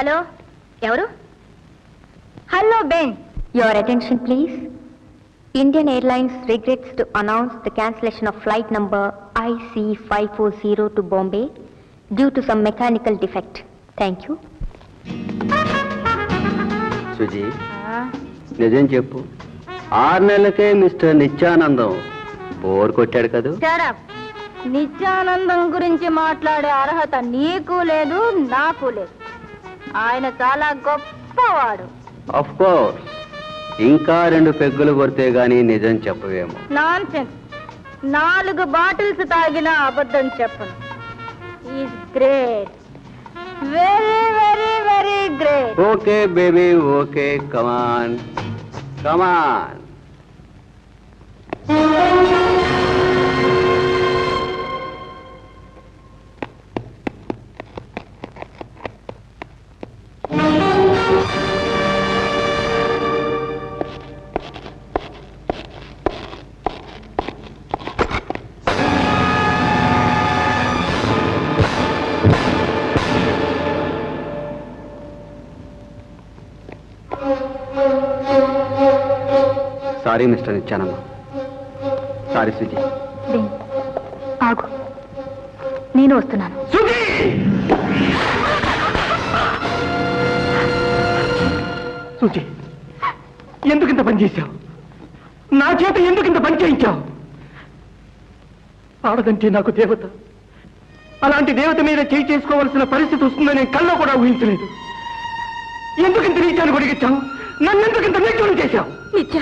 Hello, ఎవరు? Hello Ben. Your attention please. Indian Airlines regrets to announce the cancellation of flight number IC540 to Bombay due to some mechanical defect. Thank you. Suji, నిజం చెప్పు, 6 నెలలకే mister నిత్యానందం bore కొట్టాడు కదా? నిత్యానందం గురించి మాట్లాడే అర్హత నీకు లేదు, నాకు లేదు. ఆయన చాలా గొప్పవాడు. ఆఫ్ కోర్స్, ఇంకా 2 పెగ్గులు కొడితే గానీ నిజం చెప్పవేమో. నాన్సెన్స్. 4 బాటిల్స్ తాగినా అబద్ధం చెప్పను. Is great, very very very great. Okay baby, okay, come on come on. Sorry mister Nityananda. Sorry Suji. ఆగు, నేను వస్తున్నాను. సుజీ, ఎందుకింత పని చేశావు? నా చేత ఎందుకింత పని చేయించావు? ఆడదంటే నాకు దేవత. అలాంటి దేవత మీద చేయి చేసుకోవాల్సిన పరిస్థితి వస్తుందని నేను కల్లో కూడా ఊహించలేదు. ఎందుకింత నీచాన్ని కొడిగించావు? నన్నెందుకింత నీచుడు చేశావు? నిత్య,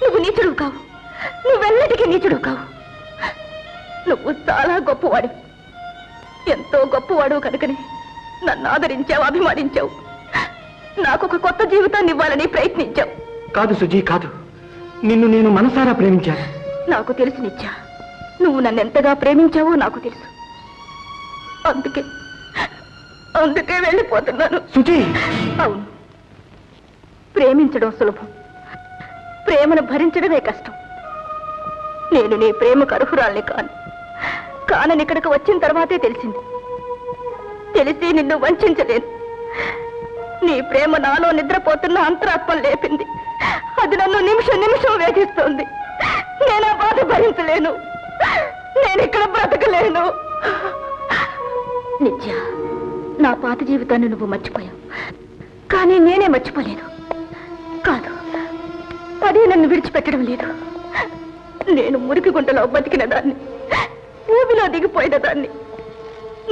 నువ్వు నీచుడు కావు, నువ్వెన్నటికీ నీచుడు కావు. నువ్వు చాలా గొప్పవాడు, ఎంతో గొప్పవాడు కనుకనే నన్ను ఆదరించావు, అభిమానించావు. నాకు ఒక కొత్త జీవితాన్ని ఇవ్వాలని ప్రయత్నించావు. కాదు సుజీ, కాదు. నిన్ను నేను మనసారా ప్రేమించాను. నాకు తెలుసు నిత్య, నువ్వు నన్ను ఎంతగా ప్రేమించావో నాకు తెలుసు. అందుకే వెళ్ళిపోతున్నాను. సుజీ. అవును, ప్రేమించడం సులభం, ప్రేమను భరించడమే కష్టం. నేను నీ ప్రేమకు అర్హురాల్ని కానని ఇక్కడికి వచ్చిన తర్వాతే తెలిసింది. తెలిసి నిన్ను వంచలేను. నీ ప్రేమ నాలో నిద్రపోతున్న అంతరాత్మ లేపింది. అది నన్ను నిమిషం నిమిషం వేధిస్తోంది. నేను ఆ బాధ భరించలేను. నేను ఇక్కడ బ్రతకలేను. నిత్య, నా పాత జీవితాన్ని నువ్వు మర్చిపోయావు, కానీ నేనే మర్చిపోలేదు. కాదు, అదే నన్ను విడిచిపెట్టడం లేదు. నేను మురికి గుంటలో బతికిన దాన్ని, ఊబిలో దిగిపోయిన దాన్ని.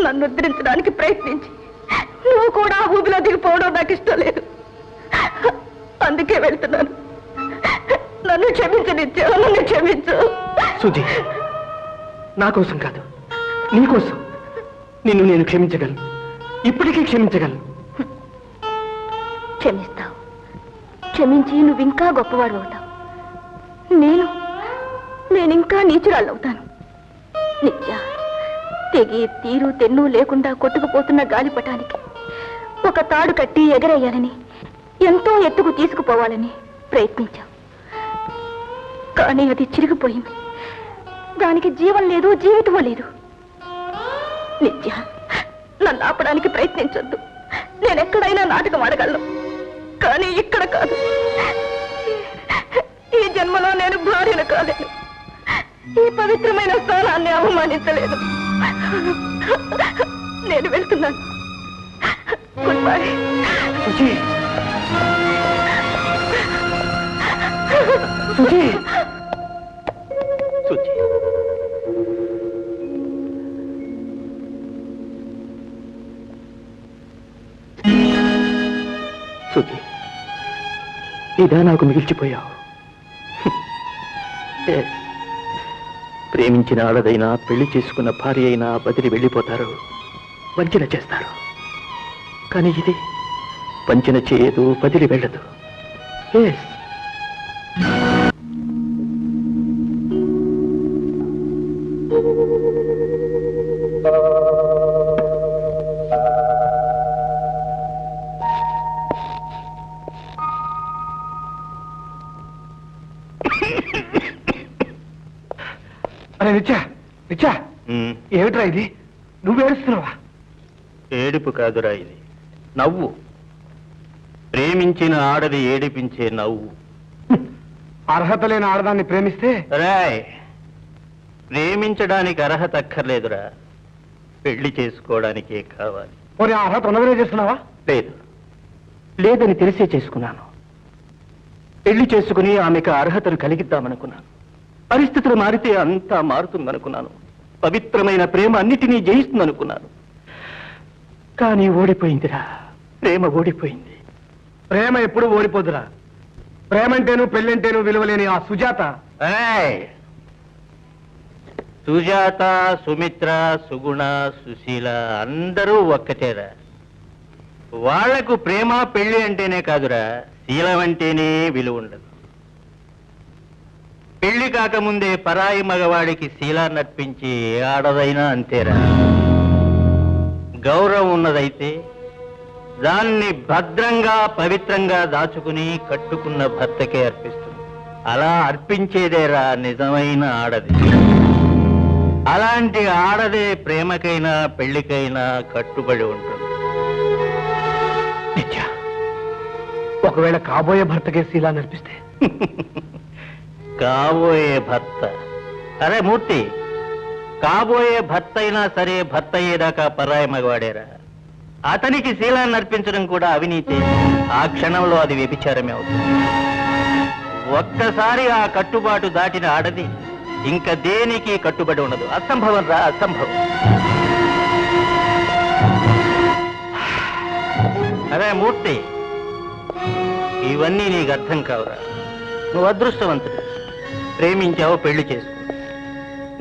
నన్ను ఉద్ధరించడానికి ప్రయత్నించి నువ్వు కూడా ఊబిలో దిగిపోవడం నాకు ఇష్టం లేదు. అందుకే వెళ్తున్నాను. నన్ను క్షమించు నిత్య, నన్ను క్షమించు. సుజీ, నా కోసం కాదు, నీకోసం నిన్ను నేను క్షమించగలను. ఇప్పటికీ క్షమించగలను. క్షమిస్తావు, క్షమించి నువ్వు ఇంకా గొప్పవాడు అవుతావు. నేనింకా నీచురాళ్ళు అవుతాను. నిత్య, తెగి తీరు తెన్ను లేకుండా కొట్టుకుపోతున్న గాలిపటానికి ఒక తాడు కట్టి ఎగరేయాలని, ఎంతో ఎత్తుకు తీసుకుపోవాలని ప్రయత్నించావు. కానీ అది చిరిగిపోయింది. దానికి జీవం లేదు, జీవితమూ లేదు. నిత్య, నన్ను ఆపడానికి ప్రయత్నించొద్దు. నేనెక్కడైనా నాటకం ఆడగలను, కానీ ఇక్కడ కాదు. ఈ జన్మలో నేను భార్యను కాలేను. ఈ పవిత్రమైన స్థానాన్ని అవమానించలేదు. నేను వెళ్తున్నాను. Good bye. సుజీ. సుజీ. సుజీ. సుజీ, ఇదా నాకు మిగిల్చిపోయావు? ప్రేమించిన ఆడదైనా, పెళ్లి చేసుకున్న భార్య అయినా బదిలి వెళ్ళిపోతారు, వంచన చేస్తారు. కానీ ఇది వంచన చేయదు, బదిలి వెళ్ళదు. అరే నిత్యా, నిత్యా, ఏమిట్రా ఇది? నువ్వు ఏడుస్తున్నావా? ఏడుపు కాదురా, ఇది నవ్వు. ప్రేమించిన ఆడది ఏడిపించే నవ్వు. అర్హత లేని ఆడదాన్ని ప్రేమిస్తే రాయ్, ప్రేమించడానికి అర్హత అక్కర్లేదురా, పెళ్లి చేసుకోవడానికే కావాలి. పోనీ ఆ అర్హత ఉన్నదనే చేస్తున్నావా? లేదు, లేదని తెలిసే చేసుకున్నాను. పెళ్లి చేసుకుని ఆమెకు అర్హతను కలిగిద్దామనుకున్నాను. పరిస్థితులు మారితే అంతా మారుతుందనుకున్నాను. పవిత్రమైన ప్రేమ అన్నిటినీ జయిస్తుందనుకున్నాను. కానీ ఓడిపోయిందిరా, ప్రేమ ఓడిపోయింది. ప్రేమ ఎప్పుడు ఓడిపోదురా. ప్రేమంటేను పెళ్ళంటేను విలువలేని ఆ సుజాత. ఏయ్! సుజాత, సుమిత్ర, సుగుణ, సుశీల అందరూ ఒక్కటేరా. వాళ్లకు ప్రేమ పెళ్లి అంటేనే కాదురా, శీలం అంటేనే విలువ ఉండదు. పెళ్లి కాకముందే పరాయి మగవాడికి శీలాన్ని అర్పించి ఆడదైనా అంతేరా. గౌరవం ఉన్నదైతే దాన్ని భద్రంగా పవిత్రంగా దాచుకుని కట్టుకున్న భర్తకే అర్పిస్తుంది. అలా అర్పించేదేరా నిజమైన ఆడది. అలాంటి ఆడదే ప్రేమకైనా పెళ్లికైనా కట్టుబడి ఉంటుంది. నిత్య, ఒకవేళ కాబోయే భర్తకే శీలా నడిపిస్తే కాబోయే భర్త, అరే మూర్తి, కాబోయే భర్త అయినా సరే భర్త అయ్యేదాకా పరాయి మగవాడేరా. అతనికి శీలాన్ని అర్పించడం కూడా అవినీతి. ఆ క్షణంలో అది వ్యభిచారమే అవుతుంది. ఒక్కసారి ఆ కట్టుబాటు దాటిన ఆడది ఇంకా దేనికి కట్టుబడి ఉండదు. అసంభవం రా, అసంభవం. అరే మూర్తి, ఇవన్నీ నీకు అర్థం కావురా. నువ్వు అదృష్టవంతుడు, ప్రేమించావు, పెళ్లి చేసుకున్నావు.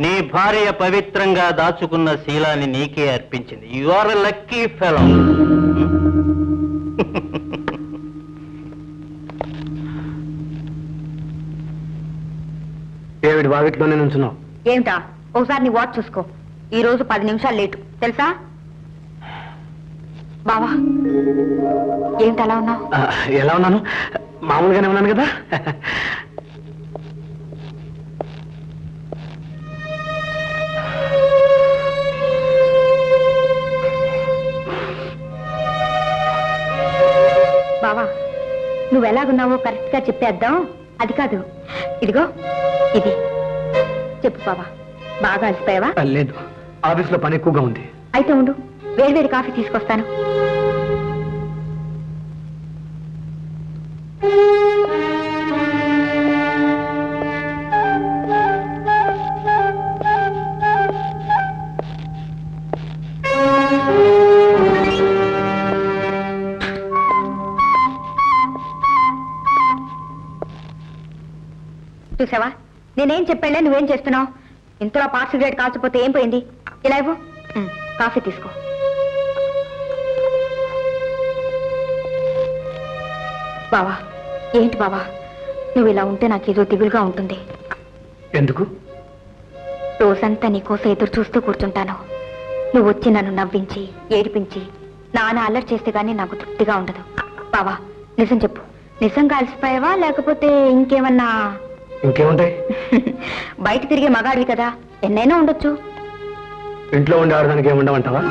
నీ భార్య పవిత్రంగా దాచుకున్న శీలాన్ని నీకే అర్పించింది. You are a lucky fellow. ఏమిటి వాకిట్లోనే నుంచున్నావు? ఏమిటా? ఒకసారి నీ వాచ్ చూసుకో. ఈ రోజు 10 నిమిషాలు లేటు తెలుసా? బావా, ఏమిటి అలా ఉన్నావు? ఎలా ఉన్నాను? మామూలుగానే ఉన్నాను కదా. బావా, నువ్వు ఎలాగున్నావో కరెక్ట్ గా చెప్పేద్దాం. అది కాదు, ఇదిగో ఇది చెప్పు బావా. బాగా అలసిపోయావా? లేదు, ఆఫీస్లో పని ఎక్కువగా ఉంది. అయితే ఉండు, వేడివేడి కాఫీ తీసుకొస్తాను. చూసావా, నేనేం చెప్పాలే నువ్వేం చేస్తున్నావు? ఇంతలో పార్ట్ సిగరెట్ కాల్చిపోతే ఏం పోయింది? ఇలా ఇవ్వు, కాఫీ తీసుకో. బావా, ఏంటి బావా, నువ్వు ఇలా ఉంటే నాకేదో దిగులుగా ఉంటుంది. ఎందుకు? రోజంతా నీకోసం ఎదురు చూస్తూ కూర్చుంటాను. నువ్వు వచ్చి నన్ను నవ్వించి ఏడిపించి నాన్న అల్లరి చేస్తే గానీ నాకు తృప్తిగా ఉండదు. బావా, నిజం చెప్పు, నిజంగా అలసిపోయావా లేకపోతే ఇంకేమన్నా? ఇంకేముంటాయి? బయట తిరిగే మగాడివి కదా, ఎన్నైనా ఉండొచ్చు. ఇంట్లో ఉండే ఆడదానికి ఏముండవంటావా?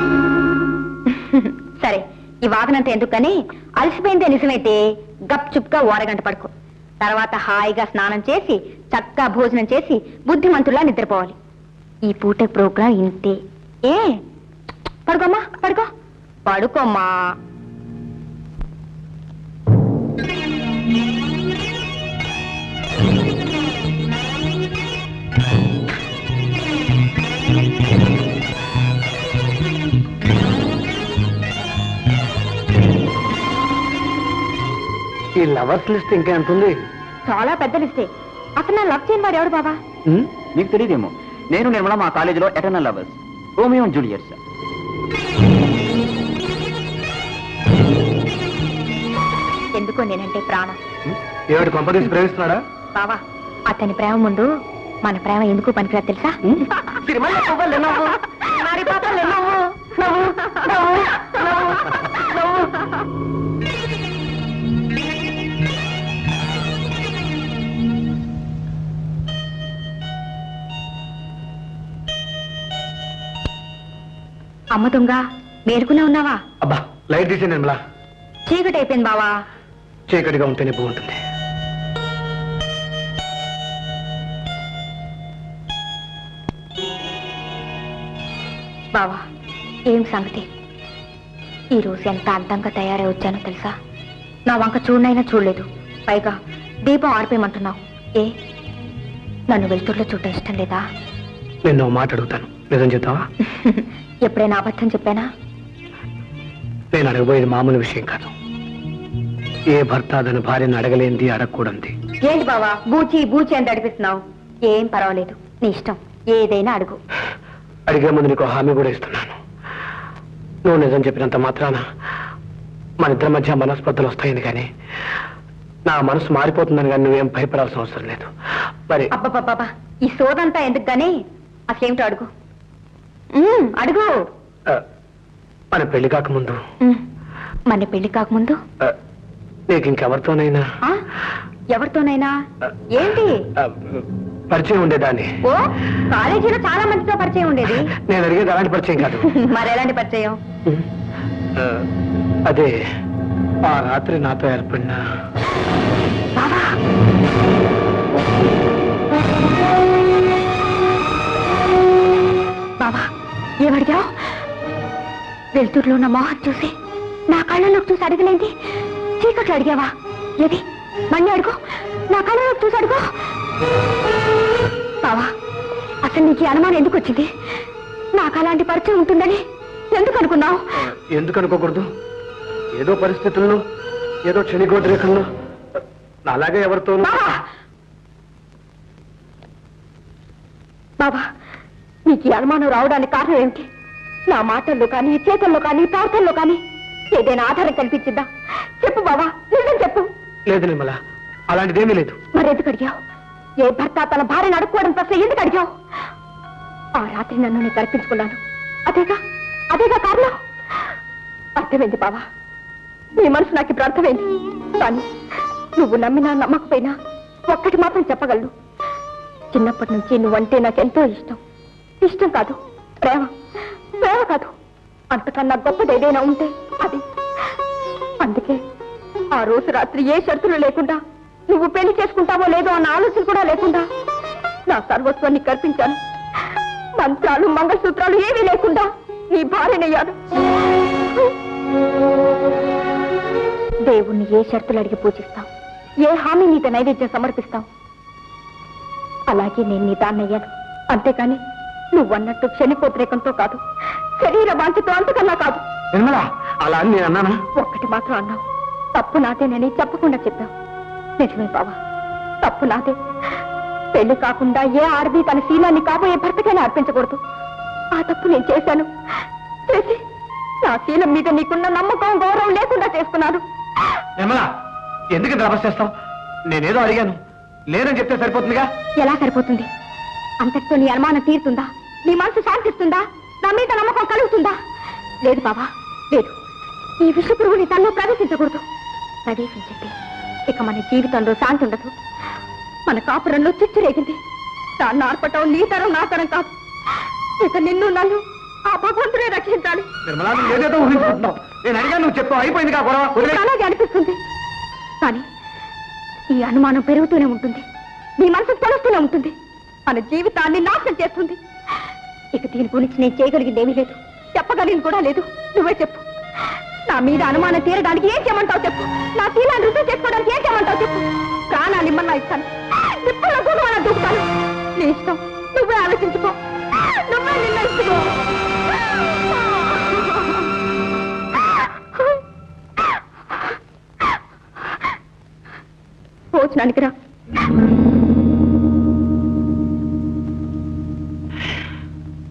సరే, ఈ వాదనంతా ఎందుకు కానీ, అలసిపోయిందే నిజమైతే గప్ చుప్గా ఓరగంట పడుకో. తర్వాత హాయిగా స్నానం చేసి చక్కగా భోజనం చేసి బుద్ధిమంతుల్లా నిద్రపోవాలి. ఈ పూట ప్రోగ్రాం ఇంతే. ఏ పడుకోమ్మా, పడుకో, పడుకోమ్మా. ఈ లవర్స్ లిస్ట్ ఇంకా ఎంత ఉంది? చాలా పెద్ద లిస్టే. అసలు నా లవ్ చేయని వాడు ఎవడు బాబా? నీకు తెలియదేమో, నేను నిర్మల మా కాలేజీలో eternal lovers, Romeo and Juliets. ఎందుకో నేనంటే ప్రాణం. ఏమిటి కొంపదీసి ప్రేమిస్తున్నాడా? బావా, అతని ప్రేమ ముందు మన ప్రేమ ఎందుకు పనికిరాదు తెలుసా? అమ్మ దొంగ, మేలుకునే ఉన్నావా? అబ్బా, లైట్ తీసే నిర్మలా. చీకటి అయిపోయింది బావా. చీకటిగా ఉంటేనే బాగుంటుంది. బావా, ఏం సంగతి? ఈరోజు ఎంత అందంగా తయారై వచ్చానో తెలుసా? నా వంక చూడనైనా చూడలేదు, పైగా దీపం ఆర్పేయమంటున్నావు. ఏ, నన్ను వెలుతురులో చూడటం ఇష్టం లేదా? నేను మాట అడుగుతాను, నిజం చెప్తావా? ఎప్పుడైనా అబద్ధం చెప్పానా? నేను అడగబోయేది మామూలు విషయం కాదు. ఏ భర్త తన భార్యను అడగలేంది, అడగకూడదు. ఏంటి బావా బూచి బూచి అని అడిపిస్తున్నావు? ఏం పర్వాలేదు, నీ ఇష్టం, ఏదైనా అడుగు. అడిగే ముందు నీకు హామీ కూడా ఇస్తున్నాను. నువ్వు నిజం చెప్పినంత మాత్రాన మన ఇద్దరి మధ్య మనస్పర్ధలు వస్తాయని కానీ నా మనసు మారిపోతుందని కానీ నువ్వేం భయపడాల్సిన అవసరం లేదు. మరి అబ్బబ్బబ్బా, ఈ సోదంతా ఎందుకు గానీ అసలేమిటో అడుగు. అడుగు. మన పెళ్లి కాకముందు మన పెళ్లి కాకముందు నీకు ఇంకెవరితోనైనా ఎవరితోనైనా ఏంటి పరిచయం ఉండేదాన్ని? ఓ, కాలేజీలో చాలా మందితో పరిచయం ఉండేది. నేను అడిగేది అలాంటి పరిచయం కాదు. మరి ఎలాంటి పరిచయం? అదే ఆ రాత్రి నాతో ఏర్పడిన బాబా. బాబా, ఏమడిగావు? వెలుతురులో ఉన్న మోహన్ చూసి నా కళ్ళలోకి చూసి అడగలేంది, చీకట్లు అడిగావా? ఏది మళ్ళీ అడుగు, నా కళ్ళలోకి చూసి అడుగు. బావా, అసలు నీకు అనుమానం ఎందుకు వచ్చింది? నాకు అలాంటి పరిచయం ఉంటుందని ఎందుకు అనుకున్నావు? ఎందుకు అనుకోకూడదు? ఏదో పరిస్థితుల్లో, ఏదో క్షణికోద్రేకంలో అలాగే ఎవరితోనూ. బాబా, నీకు ఈ అనుమానం రావడానికి కారణం ఏమిటి? నా మాటల్లో కానీ, చేతల్లో కానీ, ప్రార్థనలో కానీ ఏదైనా ఆధారం కల్పించిందా? చెప్పు బాబా, నిజం చెప్పు. లేదు నిర్మల, అలాంటిదేమీ లేదు. మరెందుకు అడిగావు? ఏ భర్త తన భార్యను అడుక్కోవడం ప్రశ్న ఎందుకు అడిగావు? ఆ రాత్రి నన్ను నేను కల్పించుకున్నాను, అదేగా కారణం. అర్థమైంది బావా, నీ మనసు నాకు ఇప్పుడు అర్థమైంది. కానీ నువ్వు నమ్మినా నమ్మకపోయినా ఒక్కటి మాత్రం చెప్పగలను. చిన్నప్పటి నుంచి నువ్వంటే నాకెంతో ఇష్టం. ఇష్టం కాదు, ప్రేమ. ప్రేమ కాదు, అంతకన్నా గొప్పది ఏదైనా ఉంటే అది. అందుకే ఆ రోజు రాత్రి ఏ షరతులు లేకుండా, నువ్వు పెళ్లి చేసుకుంటావో లేదో అన్న ఆలోచన కూడా లేకుండా నా సర్వస్వాన్ని కల్పించాను. మంత్రాలు మంగళసూత్రాలు ఏమీ లేకుండా నీ భార్యనయ్యాను. దేవుణ్ణి ఏ షరతులు అడిగి పూజిస్తాం, ఏ హామీ నీత నైవేద్యం సమర్పిస్తాం, అలాగే నేను నీ దాన్నయ్యాను. అంతేకాని నువ్వన్నట్టు క్షణికోద్రేకంతో కాదు, శరీర వాంఛతో, అంతకన్నా కాదు. నిర్మల, అలా అని నేను అన్నానా? ఒక్కటి మాత్రం అన్నావు, తప్పు నాదేనని చెప్పకుండా చెప్పావు. నిజమే బావా, తప్పు నాదే. పెళ్లి కాకుండా ఏ ఆడది తన శీలాన్ని కాబోయే భర్తకైనా అర్పించకూడదు. ఆ తప్పు నేను చేశాను. చేసి నా శీలం మీద నీకున్న నమ్మకం, గౌరవం లేకుండా చేసుకున్నాను. నిర్మల, ఎందుకు ద్రవస్ చేస్తావు? నేనేదో అడిగాను, లేదని చెప్తే సరిపోతుందిగా. ఎలా సరిపోతుంది? అంతటితో నీ అనుమానం తీరుతుందా? నీ మనసు శాంతిస్తుందా? నా మీద నమ్మకం కలుగుతుందా? లేదు బాబా, లేదు. ఈ విష పురుగుని తనలో ప్రవేశించకూడదు. ప్రవేశించింది ఇక మన జీవితంలో శాంతి ఉండదు. మన కాపురంలో చిచ్చు రేగింది. దాన్ని ఆర్పటం నీ తరం, నా తరం కాదు. ఇక నిన్ను నన్ను ఆ భగవంతుడే రక్షించాలి. నిర్మల, నువ్వు ఏదేదో ఊహించుకుంటున్నావు. నేను అడిగా, నువ్వు చెప్పావు, అయిపోయింది కా గొడవ. అలాగే అనిపిస్తుంది. కానీ ఈ అనుమానం పెరుగుతూనే ఉంటుంది, నీ మనసు తెలుస్తూనే ఉంటుంది, మన జీవితాన్ని నాశనం చేస్తుంది. ఇక దీని గురించి నేను చేయగలిగింది ఏమీ లేదు, చెప్పగలిగింది కూడా లేదు. నువ్వే చెప్పు, నా మీద అనుమానం తీరడానికి ఏం చేయమంటావు చెప్పు. నా శీలాన్ని రుజువు చేసుకోవడానికి ఏం చేయమంటావు చెప్పు. ప్రాణాలు ఇమ్మన్నా ఇస్తాను, నిప్పుల్లో దూకమన్నా దూకుతాను. నీ ఇష్టం, నువ్వే ఆలోచించుకో, నువ్వే నిర్ణయించుకో. భోజనానికి రా.